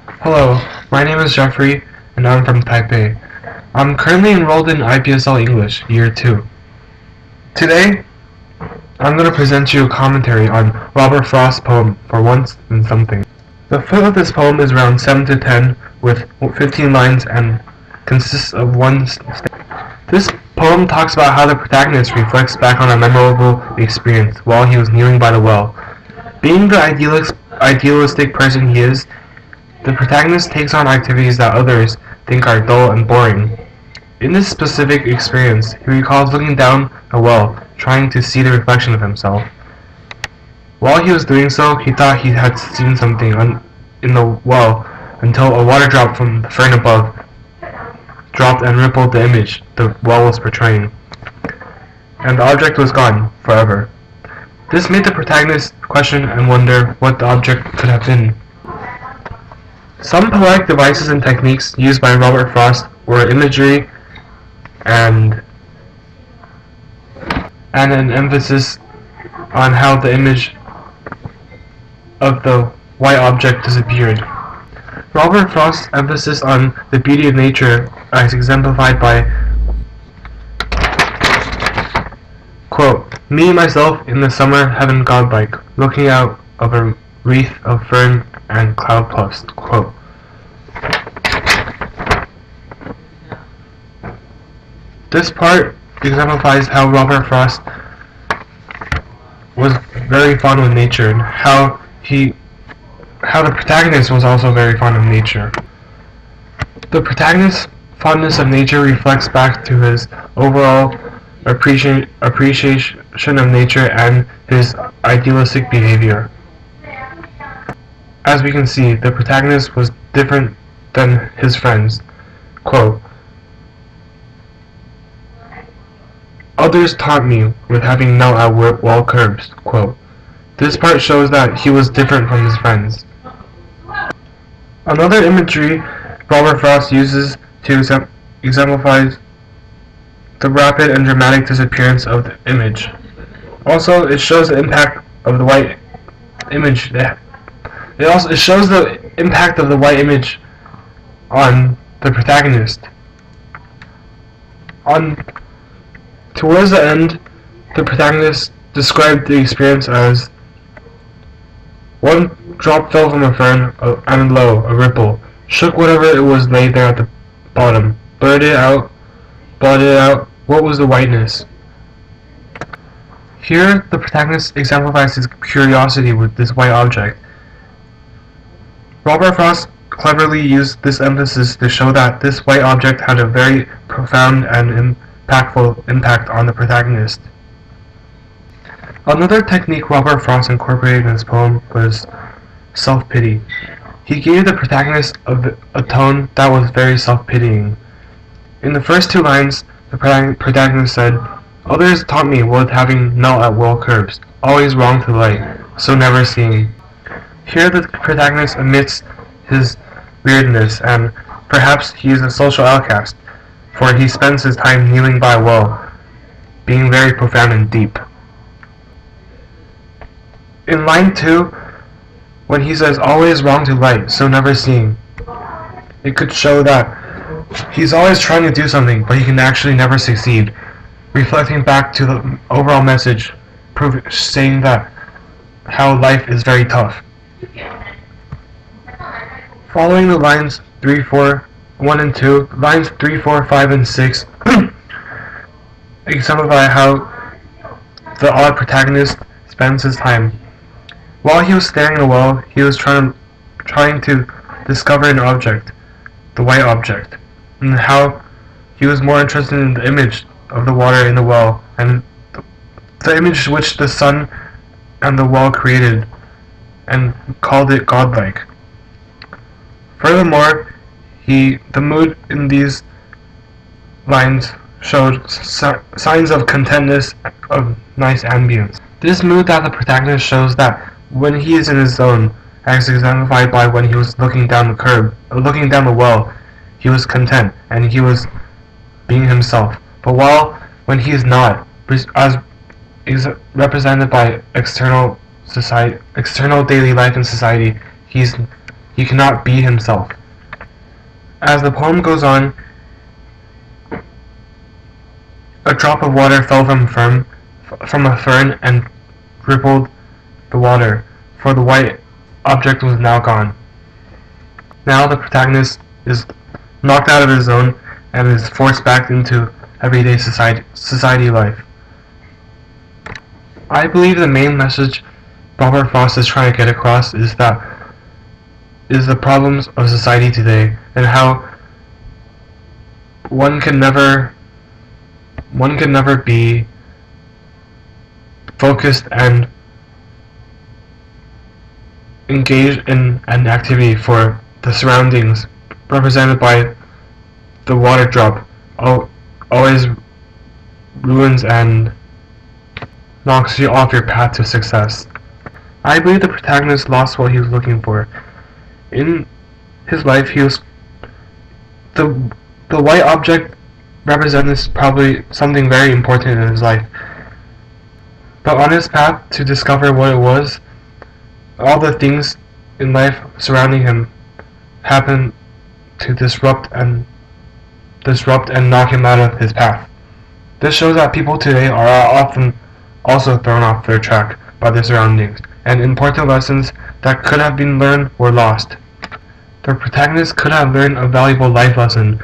Hello, my name is Jeffrey, and I'm from Taipei. I'm currently enrolled in IPSL English, Year 2. Today, I'm going to present you a commentary on Robert Frost's poem, For Once in Something. The foot of this poem is around 7 to 10, with 15 lines, and consists of one stanza. This poem talks about how the protagonist reflects back on a memorable experience while he was kneeling by the well. Being the idealistic person he is, the protagonist takes on activities that others think are dull and boring. In this specific experience, he recalls looking down a well, trying to see the reflection of himself. While he was doing so, he thought he had seen something in the well until a water drop from the fern above dropped and rippled the image the well was portraying, and the object was gone forever. This made the protagonist question and wonder what the object could have been. Some poetic devices and techniques used by Robert Frost were imagery and an emphasis on how the image of the white object disappeared. Robert Frost's emphasis on the beauty of nature as exemplified by, quote, "Me myself in the summer heaven godlike, looking out of a wreath of fern and cloud puffs," quote. This part exemplifies how Robert Frost was very fond of nature and how the protagonist was also very fond of nature. The protagonist's fondness of nature reflects back to his overall appreciation of nature and his idealistic behavior. As we can see, the protagonist was different than his friends. Quote, "Others taunt me with having knelt at well curbs," quote. This part shows that he was different from his friends. Another imagery Robert Frost uses to exemplify the rapid and dramatic disappearance of the image. Also, it shows the impact of the white image. It shows the impact of the white image on the protagonist. Towards the end, the protagonist described the experience as one drop fell from a fern, and lo, a ripple shook whatever it was laid there at the bottom, blotted it out. What was the whiteness? Here, the protagonist exemplifies his curiosity with this white object. Robert Frost cleverly used this emphasis to show that this white object had a very profound and impactful impact on the protagonist. Another technique Robert Frost incorporated in his poem was self-pity. He gave the protagonist a tone that was very self-pitying. In the first two lines, the protagonist said, "Others taught me with having knelt at well curbs, always wrong to light, so never seeing." Here the protagonist admits his weirdness, and perhaps he is a social outcast, for he spends his time kneeling by a well, being very profound and deep. In line 2, when he says, "always wrong to light, so never seeing," it could show that he's always trying to do something, but he can actually never succeed, reflecting back to the overall message, saying that how life is very tough. Following the lines 3, 4, 1 and 2, lines 3, 4, 5, and 6 exemplify how the odd protagonist spends his time. While he was staring at a well, he was trying to discover an object, the white object, and how he was more interested in the image of the water in the well and the image which the sun and the well created, and called it godlike. Furthermore, the mood in these lines showed signs of contentness, of nice ambience. This mood that the protagonist shows that when he is in his zone, as exemplified by when he was looking down the well, he was content and he was being himself. But when he is not, as represented by external daily life in society, he cannot be himself. As the poem goes on, a drop of water fell from a fern and rippled the water, for the white object was now gone. Now the protagonist is knocked out of his zone and is forced back into everyday society life. I believe the main message Robert Frost is trying to get across is the problems of society today, and how one can never be focused and engaged in an activity for the surroundings represented by the water drop always ruins and knocks you off your path to success. I believe the protagonist lost what he was looking for. In his life, the white object represents probably something very important in his life. But on his path to discover what it was, all the things in life surrounding him happened to disrupt and knock him out of his path. This shows that people today are often also thrown off their track by their surroundings, and important lessons that could have been learned were lost. The protagonist could have learned a valuable life lesson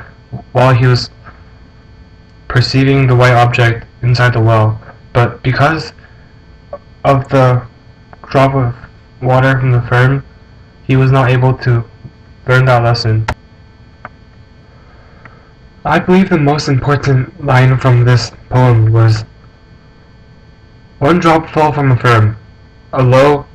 while he was perceiving the white object inside the well, but because of the drop of water from the fern, he was not able to learn that lesson. I believe the most important line from this poem was, "One drop fell from a fern, a low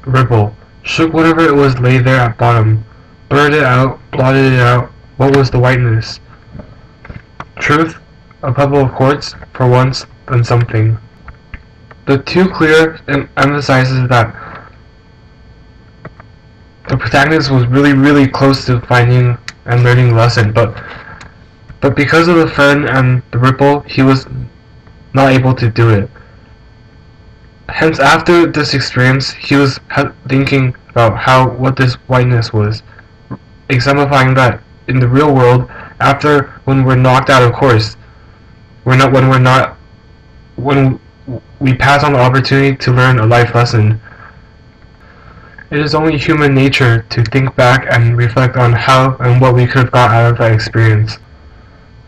ripple, shook whatever it was lay there at bottom, blurred it out, blotted it out, what was the whiteness? Truth, a pebble of quartz, for once, than something." The two clear emphasizes that the protagonist was really close to finding and learning a lesson, but because of the fern and the ripple, he was not able to do it. Hence, after this experience, he was thinking about what this whiteness was, exemplifying that in the real world, when we're knocked out of course, when we pass on the opportunity to learn a life lesson, it is only human nature to think back and reflect on how and what we could have got out of that experience.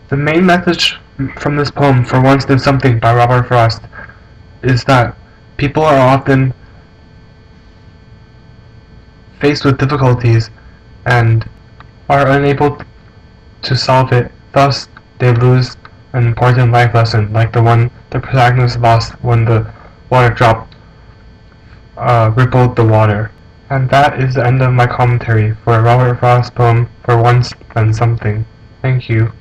The main message from this poem, "For Once Did Something" by Robert Frost, is that people are often faced with difficulties and are unable to solve it, thus they lose an important life lesson, like the one the protagonist lost when the water drop rippled the water. And that is the end of my commentary for Robert Frost's poem, "For Once Then Something." Thank you.